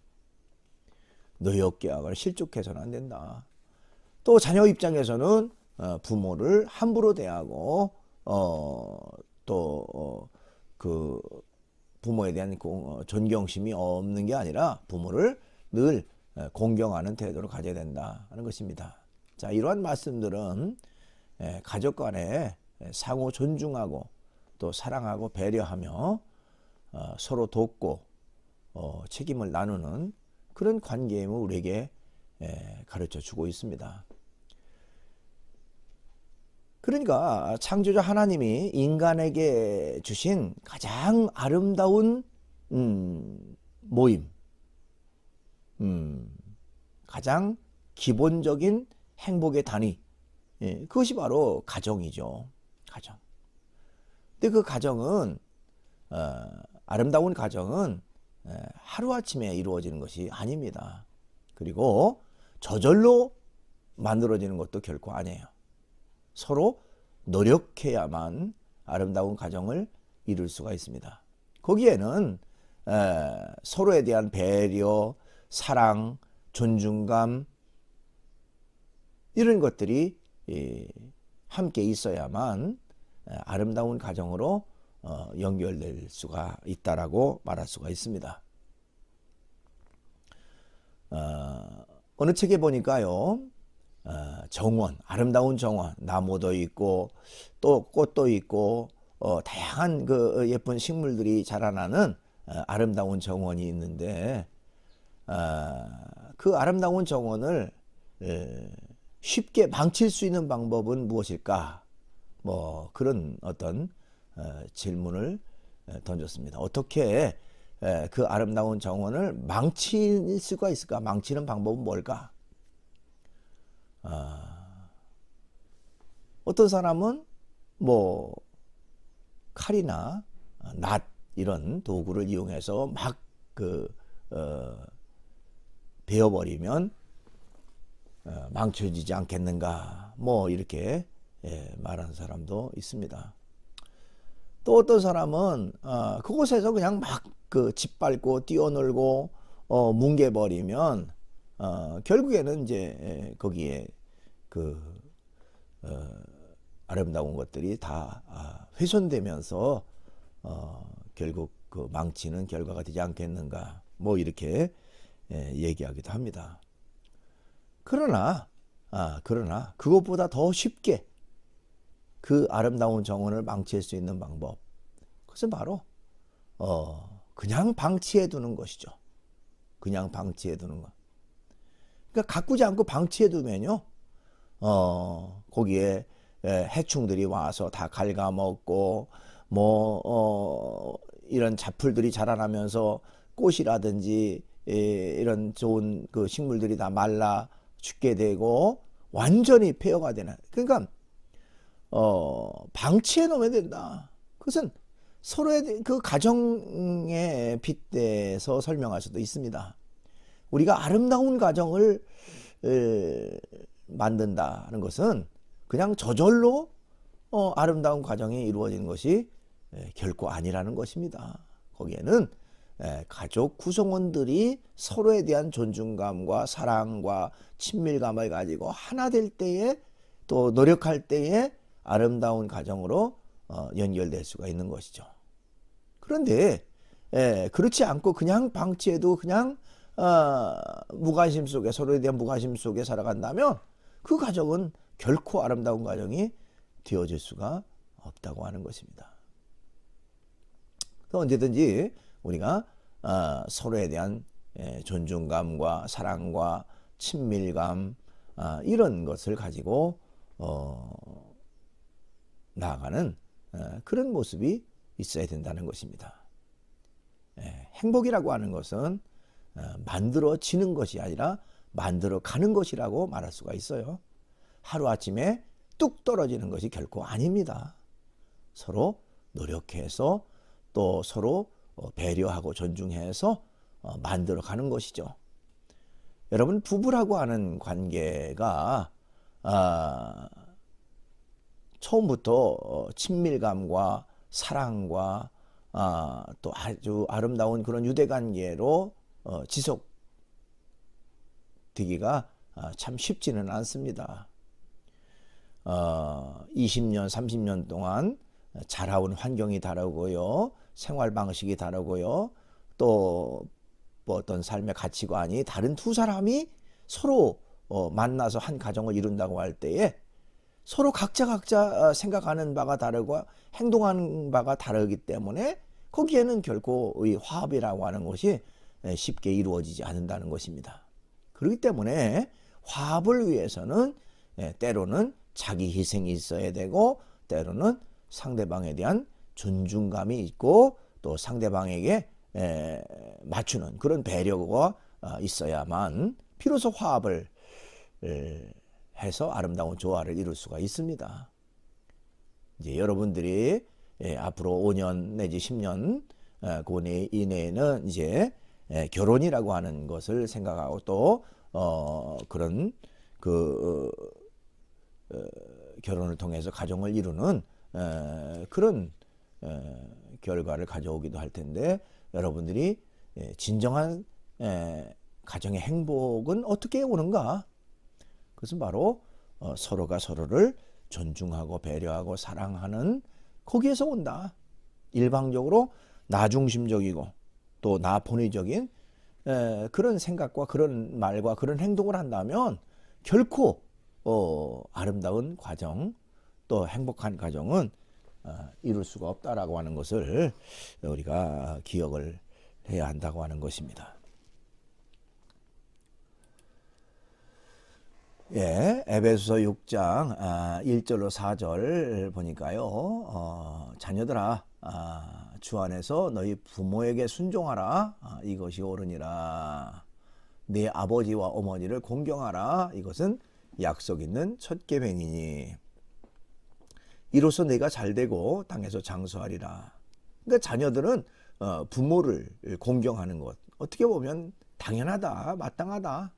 노엽게 하거나 실족해서는 안 된다. 또 자녀 입장에서는 부모를 함부로 대하고 또 그 부모에 대한 존경심이 없는 게 아니라 부모를 늘 공경하는 태도를 가져야 된다 하는 것입니다. 자, 이러한 말씀들은 가족 간에 상호 존중하고 또 사랑하고 배려하며 서로 돕고 책임을 나누는 그런 관계임을 우리에게 가르쳐 주고 있습니다. 그러니까 창조자 하나님이 인간에게 주신 가장 아름다운 모임, 가장 기본적인 행복의 단위, 그것이 바로 가정이죠. 가정. 근데 그 가정은 아름다운 가정은 하루아침에 이루어지는 것이 아닙니다. 그리고 저절로 만들어지는 것도 결코 아니에요. 서로 노력해야만 아름다운 가정을 이룰 수가 있습니다. 거기에는 서로에 대한 배려, 사랑, 존중감 이런 것들이 함께 있어야만 아름다운 가정으로 연결될 수가 있다라고 말할 수가 있습니다. 어느 책에 보니까요, 정원, 아름다운 정원, 나무도 있고 또 꽃도 있고 다양한 그 예쁜 식물들이 자라나는 아름다운 정원이 있는데 그 아름다운 정원을 쉽게 망칠 수 있는 방법은 무엇일까? 뭐 그런 어떤 질문을 던졌습니다. 어떻게 그 아름다운 정원을 망칠 수가 있을까? 망치는 방법은 뭘까? 어떤 사람은 뭐 칼이나 낫 이런 도구를 이용해서 막 베어버리면 망쳐지지 않겠는가? 뭐 이렇게 말하는 사람도 있습니다. 또 어떤 사람은 그곳에서 그냥 막 짓밟고 뛰어놀고 뭉개버리면 결국에는 이제 거기에 아름다운 것들이 다 훼손되면서 결국 그 망치는 결과가 되지 않겠는가? 뭐 이렇게 얘기하기도 합니다. 그러나 그것보다 더 쉽게 그 아름다운 정원을 망칠 수 있는 방법, 그것은 바로 그냥 방치해 두는 것이죠. 그냥 방치해 두는 것. 그러니까 가꾸지 않고 방치해 두면요, 거기에 해충들이 와서 다 갉아먹고 이런 잡풀들이 자라나면서 꽃이라든지 이런 좋은 그 식물들이 다 말라 죽게 되고 완전히 폐허가 되는. 그러니까 방치해 놓으면 된다. 그것은 서로의 그 가정에 빗대서 설명할 수도 있습니다. 우리가 아름다운 가정을 만든다는 것은 그냥 저절로 아름다운 가정이 이루어지는 것이 결코 아니라는 것입니다. 거기에는 가족 구성원들이 서로에 대한 존중감과 사랑과 친밀감을 가지고 하나 될 때에 또 노력할 때에 아름다운 가정으로 연결될 수가 있는 것이죠. 그런데 그렇지 않고 그냥 방치해도 그냥 무관심 속에, 서로에 대한 무관심 속에 살아간다면 그 가정은 결코 아름다운 가정이 되어질 수가 없다고 하는 것입니다. 언제든지 우리가 서로에 대한 존중감과 사랑과 친밀감 이런 것을 가지고 나아가는 그런 모습이 있어야 된다는 것입니다. 행복이라고 하는 것은 만들어지는 것이 아니라 만들어가는 것이라고 말할 수가 있어요. 하루아침에 뚝 떨어지는 것이 결코 아닙니다. 서로 노력해서 또 서로 배려하고 존중해서 만들어가는 것이죠. 여러분, 부부라고 하는 관계가 처음부터 친밀감과 사랑과 또 아주 아름다운 그런 유대관계로 지속되기가 참 쉽지는 않습니다. 20년, 30년 동안 자라온 환경이 다르고요. 생활 방식이 다르고요. 또 뭐 어떤 삶의 가치관이 다른 두 사람이 서로 만나서 한 가정을 이룬다고 할 때에 서로 각자 생각하는 바가 다르고 행동하는 바가 다르기 때문에 거기에는 결코 이 화합이라고 하는 것이 쉽게 이루어지지 않는다는 것입니다. 그렇기 때문에 화합을 위해서는 때로는 자기 희생이 있어야 되고 때로는 상대방에 대한 존중감이 있고 또 상대방에게 맞추는 그런 배려가 있어야만 비로소 화합을 해서 아름다운 조화를 이룰 수가 있습니다. 이제 여러분들이 앞으로 5년 내지 10년 그 이내에는 이제 결혼이라고 하는 것을 생각하고 또 그런 결혼을 통해서 가정을 이루는 그런 결과를 가져오기도 할 텐데, 여러분들이 진정한 가정의 행복은 어떻게 오는가? 그것은 바로 서로가 서로를 존중하고 배려하고 사랑하는 거기에서 온다. 일방적으로 나 중심적이고 또 나 본위적인 그런 생각과 그런 말과 그런 행동을 한다면 결코 아름다운 가정 또 행복한 가정은 이룰 수가 없다라고 하는 것을 우리가 기억을 해야 한다고 하는 것입니다. 에베소서 6장 1절로 4절 보니까요. 자녀들아, 주 안에서 너희 부모에게 순종하라. 이것이 옳으니라. 네 아버지와 어머니를 공경하라. 이것은 약속 있는 첫 계명이니 이로써 내가 잘되고 땅에서 장수하리라. 그러니까 자녀들은 부모를 공경하는 것, 어떻게 보면 당연하다, 마땅하다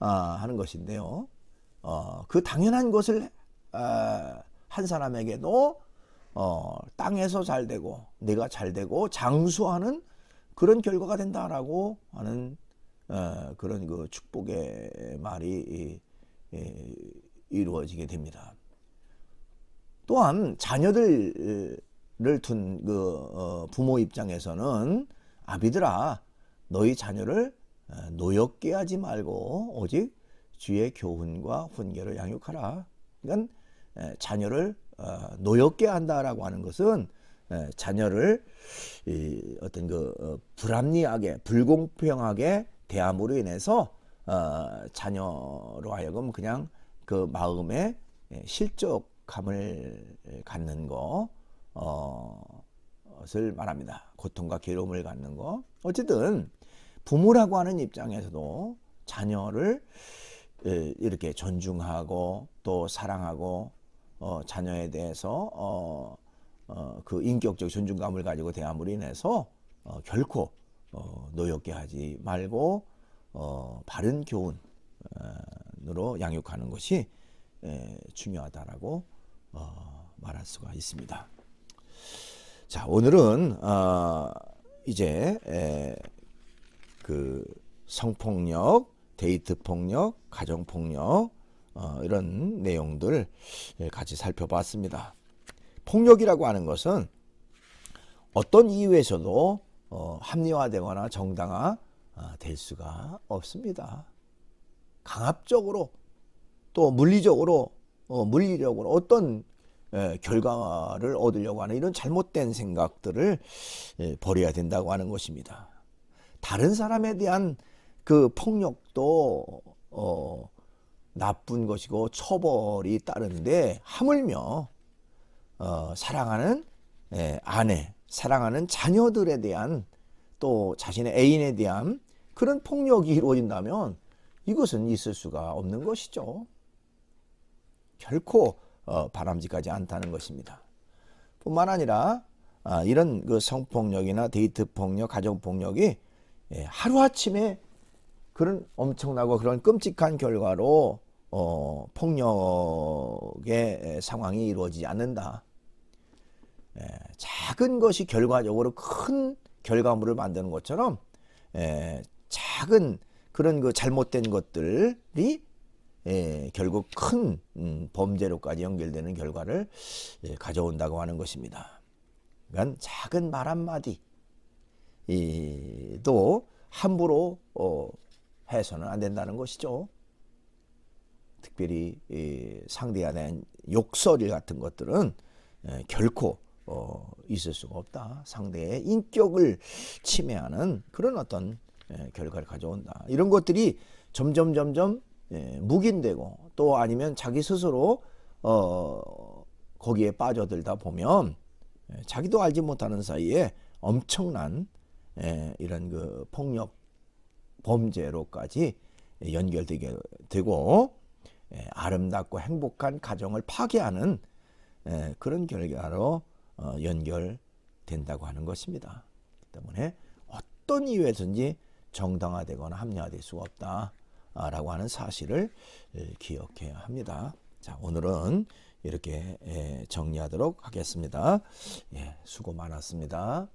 하는 것인데요. 그 당연한 것을 한 사람에게도 땅에서 잘되고 내가 잘되고 장수하는 그런 결과가 된다라고 하는 그런 그 축복의 말이 이루어지게 됩니다. 또한 자녀들을 둔 그 부모 입장에서는 아비들아, 너희 자녀를 노엽게 하지 말고 오직 주의 교훈과 훈계를 양육하라. 그러니까 자녀를 노엽게 한다라고 하는 것은 자녀를 어떤 그 불합리하게 불공평하게 대함으로 인해서 자녀로 하여금 그냥 그 마음에 실족함을 갖는 것을 말합니다. 고통과 괴로움을 갖는 것. 어쨌든 부모라고 하는 입장에서도 자녀를 이렇게 존중하고 또 사랑하고 자녀에 대해서 그 인격적 존중감을 가지고 대함으로 인해서 결코 노엽게 하지 말고 바른 교훈으로 양육하는 것이 중요하다라고 말할 수가 있습니다. 자, 오늘은 이제 그 성폭력, 데이트 폭력, 가정 폭력 이런 내용들 같이 살펴봤습니다. 폭력이라고 하는 것은 어떤 이유에서도 합리화되거나 정당화 될 수가 없습니다. 강압적으로 또 물리적으로 어떤 결과를 얻으려고 하는 이런 잘못된 생각들을 버려야 된다고 하는 것입니다. 다른 사람에 대한 그 폭력도 나쁜 것이고 처벌이 따르는데, 하물며 사랑하는 아내, 사랑하는 자녀들에 대한 또 자신의 애인에 대한 그런 폭력이 이루어진다면 이것은 있을 수가 없는 것이죠. 결코 바람직하지 않다는 것입니다. 뿐만 아니라 이런 그 성폭력이나 데이트 폭력, 가정 폭력이 하루아침에 그런 엄청나고 그런 끔찍한 결과로 폭력의 상황이 이루어지지 않는다. 작은 것이 결과적으로 큰 결과물을 만드는 것처럼 작은 그런 그 잘못된 것들이 결국 큰 범죄로까지 연결되는 결과를 가져온다고 하는 것입니다. 그러니까 작은 말 한마디도 함부로 해서는 안 된다는 것이죠. 특별히 상대에 대한 욕설 같은 것들은 결코 있을 수가 없다. 상대의 인격을 침해하는 그런 어떤 결과를 가져온다. 이런 것들이 점점 묵인되고 또 아니면 자기 스스로 거기에 빠져들다 보면 자기도 알지 못하는 사이에 엄청난 이런 그 폭력 범죄로까지 연결되게 되고, 아름답고 행복한 가정을 파괴하는 그런 결과로 연결된다고 하는 것입니다. 때문에 어떤 이유에서든지 정당화되거나 합리화될 수가 없다라고 하는 사실을 기억해야 합니다. 자, 오늘은 이렇게 정리하도록 하겠습니다. 수고 많았습니다.